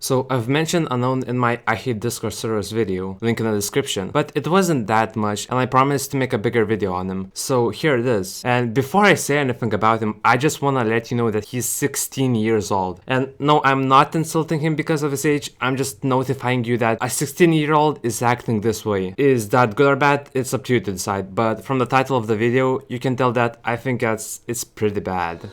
So I've mentioned Unknown in my I Hate Discord servers video, link in the description, but it wasn't that much and I promised to make a bigger video on him, so here it is. And before I say anything about him, I just wanna let you know that he's 16 years old. And no, I'm not insulting him because of his age, I'm just notifying you that a 16-year-old is acting this way. Is that good or bad? It's up to you to decide, but from the title of the video, you can tell that I think it's pretty bad.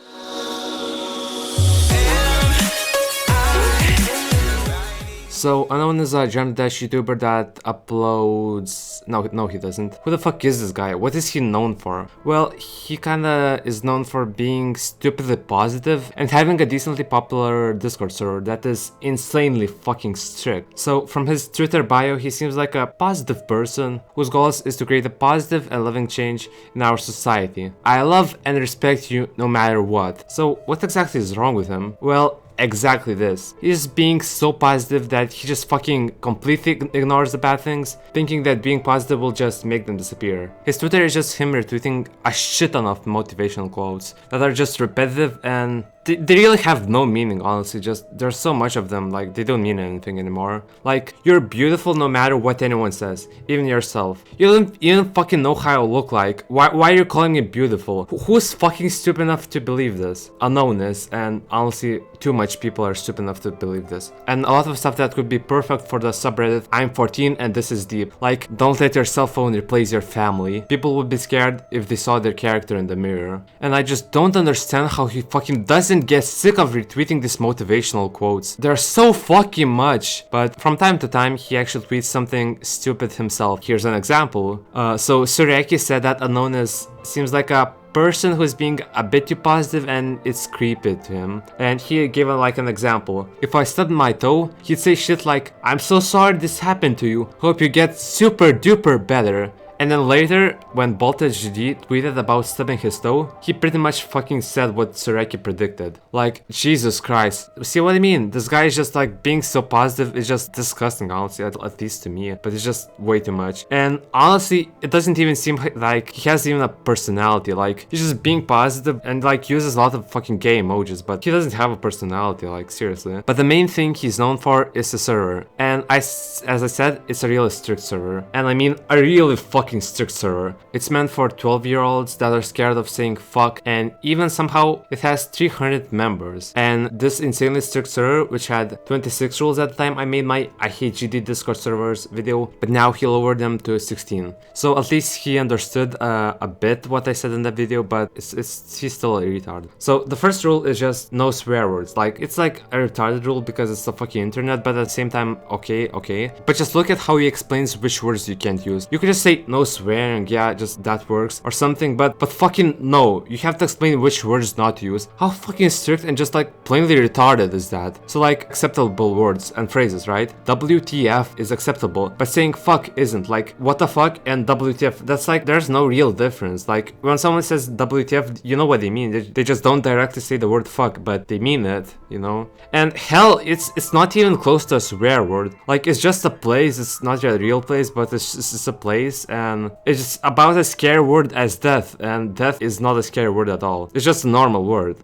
So, Unknown is a Jump Dash YouTuber that uploads... No, he doesn't. Who the fuck is this guy? What is he known for? Well, he kinda is known for being stupidly positive and having a decently popular Discord server that is insanely fucking strict. So, from his Twitter bio, he seems like a positive person whose goal is to create a positive and loving change in our society. I love and respect you no matter what. So, what exactly is wrong with him? Well, exactly this. He's being so positive that he just fucking completely ignores the bad things, thinking that being positive will just make them disappear. His Twitter is just him retweeting a shit ton of motivational quotes that are just repetitive and they really have no meaning, honestly. Just there's so much of them, like they don't mean anything anymore. Like, you're beautiful no matter what anyone says, even yourself. You don't even fucking know how you look like. Why are you calling me beautiful? Who's fucking stupid enough to believe this? Unknown is, and honestly, too much people are stupid enough to believe this. And a lot of stuff that could be perfect for the subreddit I'm 14 and this is deep. Like, don't let your cell phone replace your family. People would be scared if they saw their character in the mirror. And I just don't understand how he fucking doesn't get sick of retweeting these motivational quotes. They're so fucking much. But from time to time, he actually tweets something stupid himself. Here's an example. So Suriaki said that Unknown seems like a person who's being a bit too positive and it's creepy to him. And he gave like an example. If I stubbed my toe, he'd say shit like, "I'm so sorry this happened to you. Hope you get super duper better." And then later, when BoltageD tweeted about stubbing his toe, he pretty much fucking said what Sureki predicted. Like, Jesus Christ. See what I mean? This guy is just like being so positive is just disgusting, honestly, at least to me. But it's just way too much. And honestly, it doesn't even seem like he has even a personality. Like, he's just being positive and like uses a lot of fucking gay emojis, but he doesn't have a personality, like seriously. But the main thing he's known for is the server. And as I said, it's a really strict server. And I mean, a really fucking strict server. It's meant for 12-year-olds that are scared of saying fuck, and even somehow it has 300 members. And this insanely strict server, which had 26 rules at the time I made my I Hate GD Discord servers video, but now he lowered them to 16. So at least he understood a bit what I said in that video, but he's still a retard. So the first rule is just no swear words. Like, it's like a retarded rule because it's the fucking internet, but at the same time, okay. But just look at how he explains which words you can't use. You could just say no swearing, yeah, just that works or something, but fucking no, you have to explain which words not to use. How fucking strict and just like plainly retarded is that? So like, acceptable words and phrases, right? WTF is acceptable, but saying fuck isn't. Like, what the fuck and WTF, that's like, there's no real difference. Like, when someone says WTF, you know what they mean. They just don't directly say the word fuck, but they mean it, you know? And hell, it's not even close to a swear word. Like, it's just a place, it's not a real place, but it's a place, and it's about as scary word as death, and death is not a scary word at all. It's just a normal word.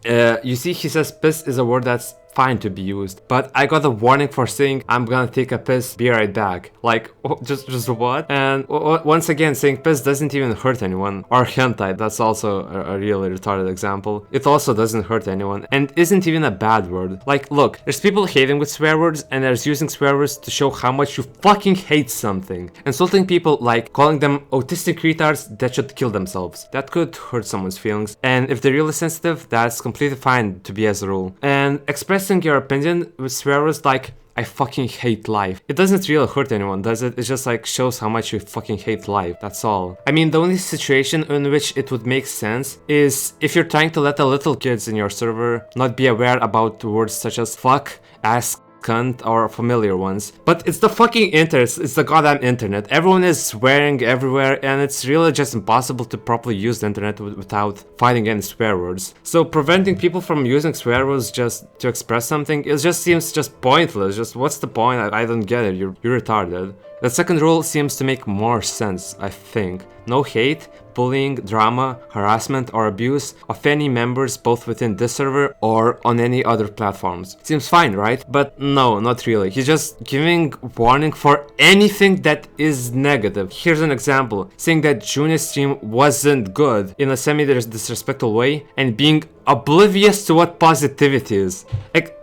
You see, he says piss is a word that's fine to be used, but I got a warning for saying I'm gonna take a piss, be right back. Like, just what? And once again, saying piss doesn't even hurt anyone. Or hentai, that's also a really retarded example. It also doesn't hurt anyone and isn't even a bad word. Like, look, there's people hating with swear words and there's using swear words to show how much you fucking hate something. Insulting people, like calling them autistic retards that should kill themselves. That could hurt someone's feelings, and if they're really sensitive, that's completely fine to be as a rule. And expressing your opinion with swear words like I fucking hate life, it doesn't really hurt anyone, does it? It just like shows how much you fucking hate life, that's all. I mean, the only situation in which it would make sense is if you're trying to let the little kids in your server not be aware about words such as fuck, ass, cunt, or familiar ones. But it's the fucking internet, it's the goddamn internet. Everyone is swearing everywhere, and it's really just impossible to properly use the internet without finding any swear words. So preventing people from using swear words just to express something, it just seems just pointless. Just what's the point? I don't get it. You're retarded. The second rule seems to make more sense, I think. No hate, bullying, drama, harassment, or abuse of any members both within this server or on any other platforms. Seems fine, right? But no, not really. He's just giving warning for anything that is negative. Here's an example, saying that Junior's stream wasn't good in a semi-disrespectful way and being oblivious to what positivity is.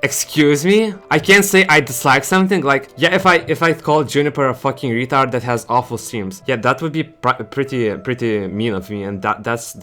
Excuse me? I can't say I dislike something. Like, yeah, if I call Juniper a fucking retard that has awful streams, yeah, that would be pretty mean of me, and that's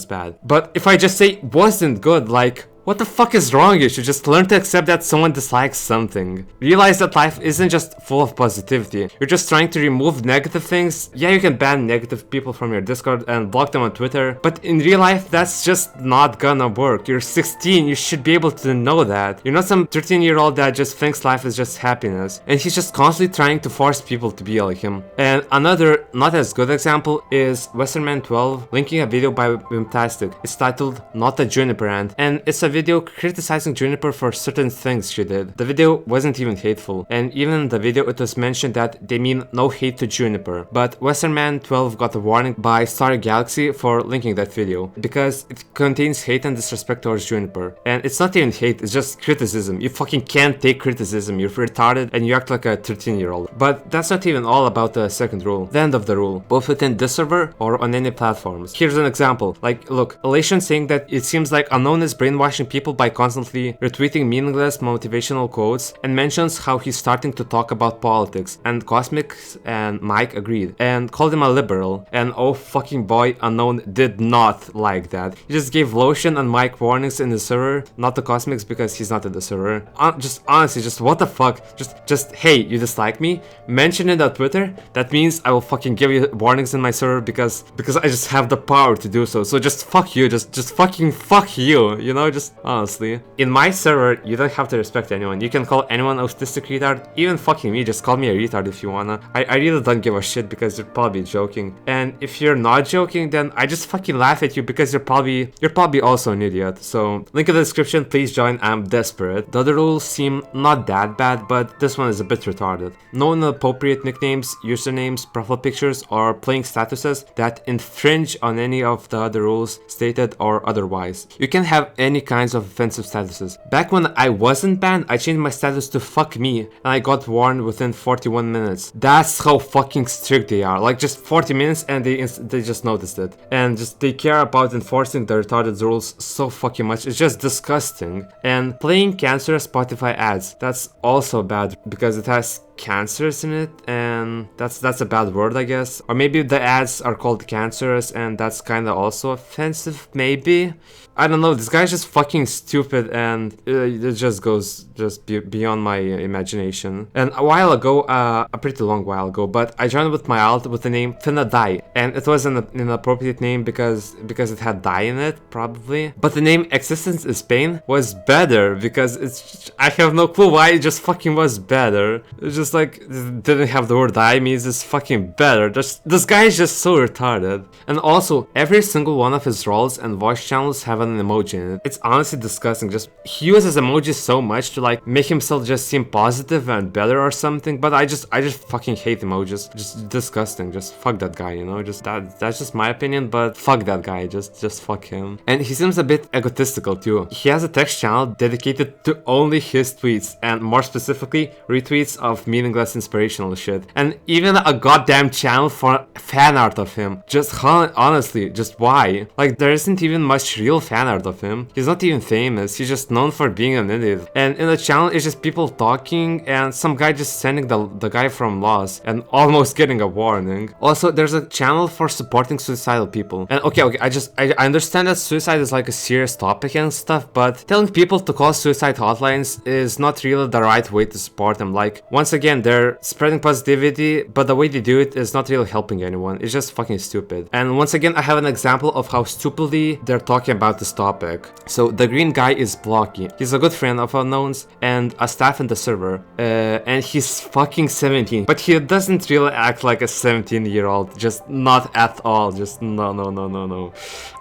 bad. But if I just say wasn't good, like, what the fuck is wrong? You should just learn to accept that someone dislikes something. Realize that life isn't just full of positivity. You're just trying to remove negative things. Yeah, you can ban negative people from your Discord and block them on Twitter, but in real life, that's just not gonna work. You're 16, you should be able to know that. You're not some 13-year-old that just thinks life is just happiness. And he's just constantly trying to force people to be like him. And another, not as good example is Westerman12 linking a video by Wimtastic. It's titled Not a Juniper Rant, and it's a video criticizing Juniper for certain things she did. The video wasn't even hateful, and even in the video it was mentioned that they mean no hate to Juniper. But Westerman12 got a warning by Star Galaxy for linking that video, because it contains hate and disrespect towards Juniper. And it's not even hate, it's just criticism. You fucking can't take criticism, you're retarded and you act like a 13-year-old. But that's not even all about the second rule, the end of the rule, both within this server or on any platforms. Here's an example, like, look, Elation saying that it seems like Unknown is brainwashing people by constantly retweeting meaningless motivational quotes, and mentions how he's starting to talk about politics, and Cosmics and Mike agreed and called him a liberal, and oh fucking boy, Unknown did not like that. He just gave Lotion and Mike warnings in the server, not the Cosmics because he's not in the server. Just honestly, just what the fuck, just hey, you dislike me? Mention it on Twitter, that means I will fucking give you warnings in my server because I just have the power to do so. So just fuck you, just fucking fuck you, you know, just honestly. In my server, you don't have to respect anyone. You can call anyone autistic retard, even fucking me, just call me a retard if you wanna. I really don't give a shit because you're probably joking. And if you're not joking, then I just fucking laugh at you because you're probably also an idiot. So link in the description, please join, I'm desperate. The other rules seem not that bad, but this one is a bit retarded. No inappropriate nicknames, usernames, profile pictures, or playing statuses that infringe on any of the other rules stated or otherwise. You can have any kinds of offensive statuses. Back when I wasn't banned, I changed my status to fuck me, and I got warned within 41 minutes. That's how fucking strict they are. Like, just 40 minutes and they just noticed it. And just they care about enforcing the retarded rules so fucking much. It's just disgusting. And playing cancerous Spotify ads, that's also bad because it has cancerous in it, and that's a bad word, I guess. Or maybe the ads are called cancerous and that's kind of also offensive, maybe. I don't know, this guy's just fucking stupid, and it just goes beyond my imagination. And a while ago, a pretty long while ago, but I joined with my alt with the name Finna and it was an inappropriate name because it had die in it, probably. But the name Existence is Pain was better because I have no clue why, it just fucking was better. It's just like, it didn't have the word die, means it's fucking better. This guy is just so retarded. And also, every single one of his roles and voice channels have an emoji in it. It's honestly disgusting. Just he uses emojis so much to like make himself just seem positive and better or something, but I just fucking hate emojis. Just disgusting. Just fuck that guy, you know? Just that's just my opinion, but fuck that guy. Just fuck him. And he seems a bit egotistical too. He has a text channel dedicated to only his tweets, and more specifically retweets of meaningless inspirational shit, and even a goddamn channel for fan art of him. Just honestly, just why? Like, there isn't even much real fan art of him. He's not even famous, he's just known for being an idiot. And in the channel it's just people talking and some guy just sending the guy from Lost and almost getting a warning. Also, there's a channel for supporting suicidal people. And okay, I understand that suicide is like a serious topic and stuff, but telling people to call suicide hotlines is not really the right way to support them. Like, once again, they're spreading positivity, but the way they do it is not really helping anyone. It's just fucking stupid. And once again, I have an example of how stupidly they're talking about this topic. So the green guy is Blocky. He's a good friend of Unknown's and a staff in the server, and he's fucking 17, but he doesn't really act like a 17-year-old, just not at all. Just no.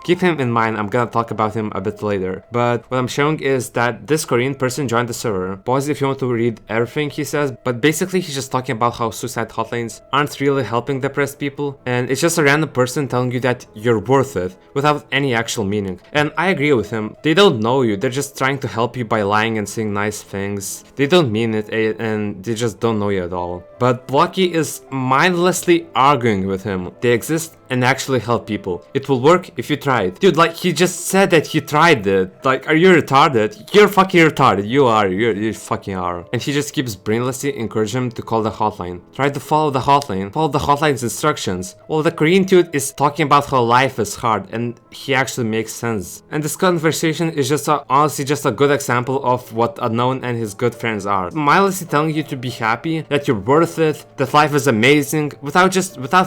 Keep him in mind, I'm gonna talk about him a bit later. But what I'm showing is that this Korean person joined the server. Pause if you want to read everything he says, but basically he's just talking about how suicide suicide hotlines aren't really helping depressed people, and it's just a random person telling you that you're worth it without any actual meaning. And I agree with him. They don't know you, they're just trying to help you by lying and saying nice things. They don't mean it, and they just don't know you at all. But Blocky is mindlessly arguing with him. They exist and actually help people. It will work if you try it. Dude, like, he just said that he tried it. Like, are you retarded? You're fucking retarded. You fucking are. And he just keeps brainlessly encouraging him to call the hotline. Try to follow the hotline. Follow the hotline's instructions. Well, the Korean dude is talking about how life is hard, and he actually makes sense. And this conversation is just honestly just a good example of what Unknown and his good friends are. Mindlessly telling you to be happy, that you're worth it, that life is amazing, without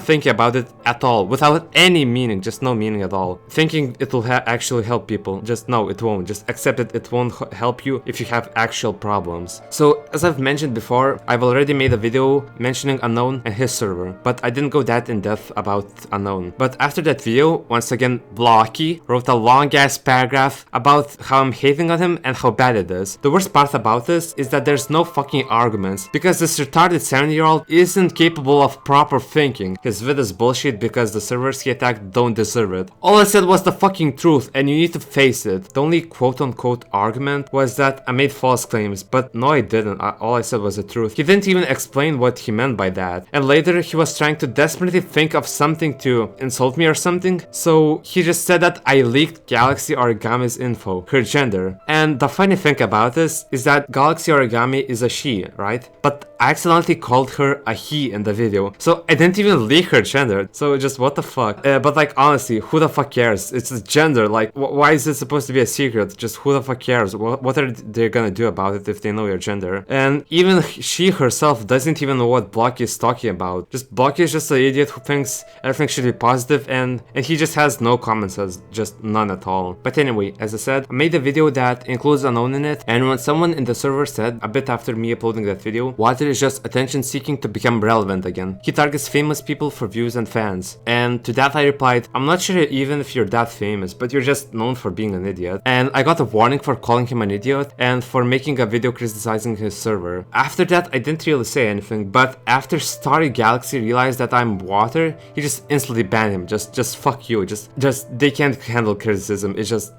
thinking about it at all. Without any meaning, just no meaning at all. Thinking it will actually help people, just no, it won't. Just accept it won't help you if you have actual problems. So, as I've mentioned before, I've already made a video mentioning Unknown and his server, but I didn't go that in depth about Unknown. But after that video, once again, Blocky wrote a long ass paragraph about how I'm hating on him and how bad it is. The worst part about this is that there's no fucking arguments, because this retarded 70-year-old isn't capable of proper thinking. His vid is bullshit because the servers he attacked don't deserve it. All I said was the fucking truth, and you need to face it. The only quote-unquote argument was that I made false claims, but no, I didn't. All I said was the truth. He didn't even explain what he meant by that. And later he was trying to desperately think of something to insult me or something, so he just said that I leaked Galaxy Origami's info, her gender. And the funny thing about this is that Galaxy Origami is a she, right? But I accidentally called her a he in the video, so I didn't even leak her gender. So just what the fuck? But like, honestly, who the fuck cares? It's a gender. Like, why is it supposed to be a secret? Just who the fuck cares? What are they gonna do about it if they know your gender? And even she herself doesn't even know what Blocky is talking about. Just Blocky is just an idiot who thinks everything should be positive, and he just has no common sense, just none at all. But anyway, as I said, I made a video that includes Unknown in it, and when someone in the server said, a bit after me uploading that video, Water is just attention seeking to become relevant again. He targets famous people for views and fans. And to that I replied, I'm not sure even if you're that famous, but you're just known for being an idiot. And I got a warning for calling him an idiot and for making a video criticizing his server. After that I didn't really say anything, but after Starry Galaxy realized that I'm Water, he just instantly banned him. Just fuck you. Just they can't handle criticism. It's just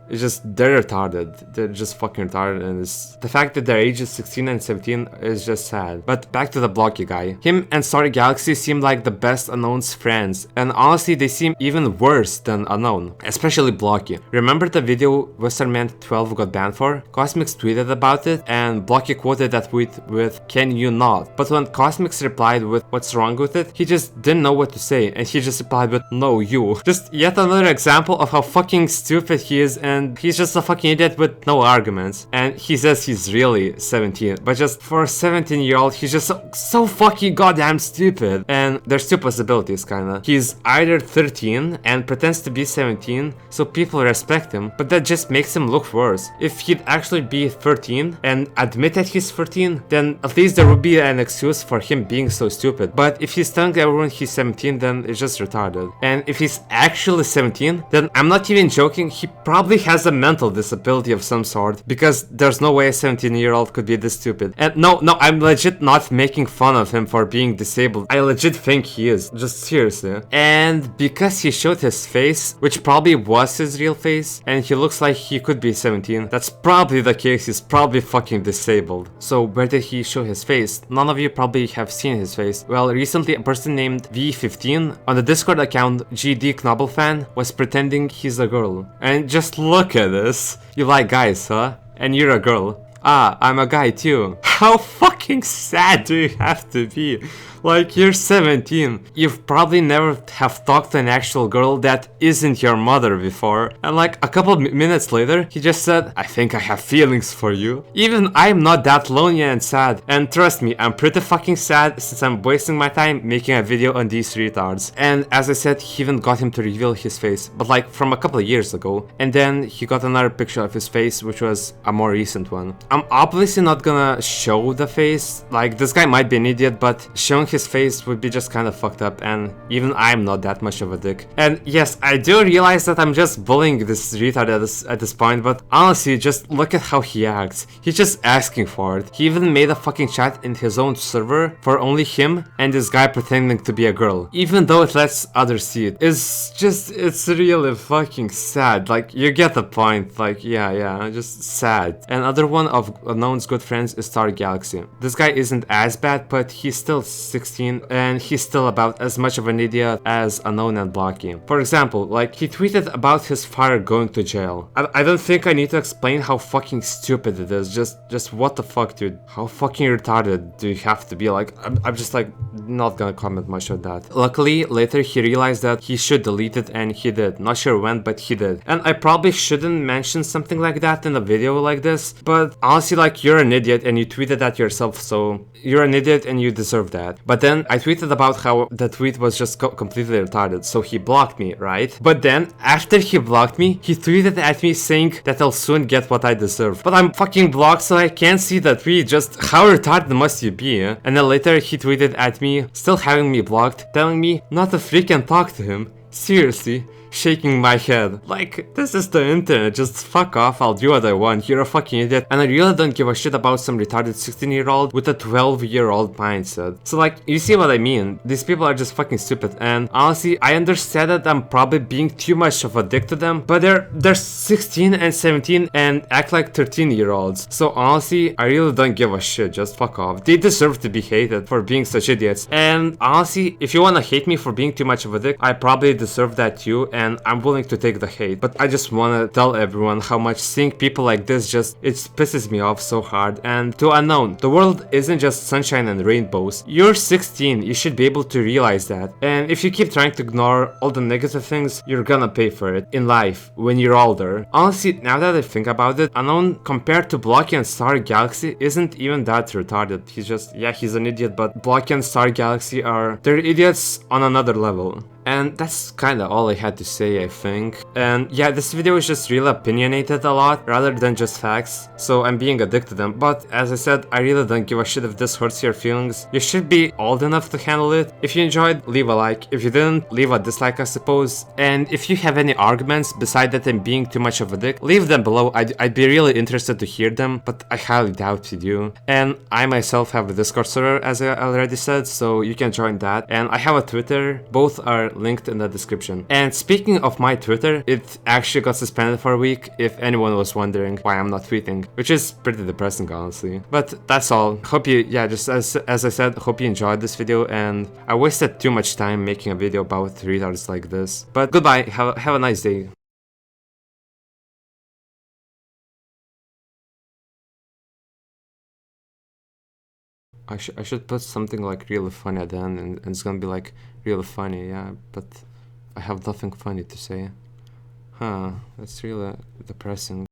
they're retarded. They're just fucking retarded, and the fact that their ages 16 and 17 is just sad. But back to the Blocky guy. Him and Starry Galaxy seem like the best Unknown's friends, and honestly they seem even worse than Unknown, especially Blocky. Remember the video Westerman 12 got banned for? Cosmix tweeted about it, and Blocky quoted that tweet with "Can you not?" But when Cosmix replied with "What's wrong with it?" he just didn't know what to say, and he just replied with "No, you." Just yet another example of how fucking stupid he is, and he's just a fucking idiot with no arguments. And he says he's really 17, but just for a 17-year-old he's just so fucking goddamn stupid. And there's two possibilities kinda. He's either 13 and pretends to be 17 so people respect him, but that just makes him look worse. If he'd actually be 13 and admit that he's 14, then at least there would be an excuse for him being so stupid. But if he's telling everyone he's 17, then it's just retarded. And if he's actually 17, then I'm not even joking, he probably has a mental disability of some sort, because there's no way a 17-year-old could be this stupid. And no, I'm legit not making fun of him for being disabled. I legit think he is, just seriously. And because he showed his face, which probably was his real face, and he looks like he could be 17, that's probably the case. He's probably fucking disabled. So where did he show his face? None of you probably have seen his face. Well, recently a person named V15 on the Discord account GD Knobbelfan was pretending he's a girl. And just look at this. You like guys, huh? And you're a girl. Ah, I'm a guy too. How fucking sad do you have to be? Like, you're 17. You've probably never have talked to an actual girl that isn't your mother before. And like a couple minutes later, he just said, I think I have feelings for you. Even I'm not that lonely and sad. And trust me, I'm pretty fucking sad since I'm wasting my time making a video on these retards. And as I said, he even got him to reveal his face, but like from a couple of years ago. And then he got another picture of his face, which was a more recent one. I'm obviously not gonna show the face. Like, this guy might be an idiot, but showing his face would be just kind of fucked up, and even I'm not that much of a dick. And yes, I do realize that I'm just bullying this retard at this point, but honestly, just look at how he acts. He's just asking for it. He even made a fucking chat in his own server for only him and this guy pretending to be a girl, even though it lets others see it. It's really fucking sad. Like, you get the point. Like, yeah, just sad. Another one of Unknown's good friends is Star Galaxy. This guy isn't as bad, but he's still 16 and he's still about as much of an idiot as Unknown and Blocky. For example, like, he tweeted about his father going to jail. I don't think I need to explain how fucking stupid it is. Just what the fuck, dude? How fucking retarded do you have to be? Like, I'm just like not gonna comment much on that. Luckily, later he realized that he should delete it, and he did. Not sure when, but he did. And I probably shouldn't mention something like that in a video like this, but honestly, like, you're an idiot and you tweeted that yourself, so you're an idiot and you deserve that. But then I tweeted about how the tweet was just completely retarded, so he blocked me, right? But then after he blocked me, he tweeted at me saying that I'll soon get what I deserve. But I'm fucking blocked, so I can't see that tweet. Just how retarded must you be? Eh? And then later he tweeted at me, still having me blocked, telling me not to freaking talk to him. Seriously. Shaking my head. Like, this is the internet, just fuck off, I'll do what I want, you're a fucking idiot, and I really don't give a shit about some retarded 16-year-old with a 12-year-old mindset. So like, you see what I mean? These people are just fucking stupid, and honestly, I understand that I'm probably being too much of a dick to them, but they're 16 and 17 and act like 13-year-olds. So honestly, I really don't give a shit, just fuck off. They deserve to be hated for being such idiots, and honestly, if you wanna hate me for being too much of a dick, I probably deserve that too, and I'm willing to take the hate. But I just wanna tell everyone how much seeing people like this it pisses me off so hard. And to Unknown, the world isn't just sunshine and rainbows. You're 16, you should be able to realize that. And if you keep trying to ignore all the negative things, you're gonna pay for it in life when you're older. Honestly, now that I think about it, Unknown compared to Blocky and Star Galaxy isn't even that retarded. He's just, yeah, he's an idiot, but Blocky and Star Galaxy they're idiots on another level. And that's kinda all I had to say, I think. And yeah, this video is just really opinionated a lot, rather than just facts, so I'm being a dick to them. But as I said, I really don't give a shit if this hurts your feelings. You should be old enough to handle it. If you enjoyed, leave a like. If you didn't, leave a dislike, I suppose. And if you have any arguments beside that I'm being too much of a dick, leave them below. I'd be really interested to hear them, but I highly doubt you do. And I myself have a Discord server, as I already said, so you can join that. And I have a Twitter. Both are linked in the description. And speaking of my Twitter, it actually got suspended for a week, if anyone was wondering why I'm not tweeting, which is pretty depressing, honestly. But that's all. Hope you, yeah, just as I said, hope you enjoyed this video, and I wasted too much time making a video about retards like this. But goodbye, have a nice day. I should put something like really funny at the end, and it's gonna be like really funny, yeah, but I have nothing funny to say. Huh, that's really depressing.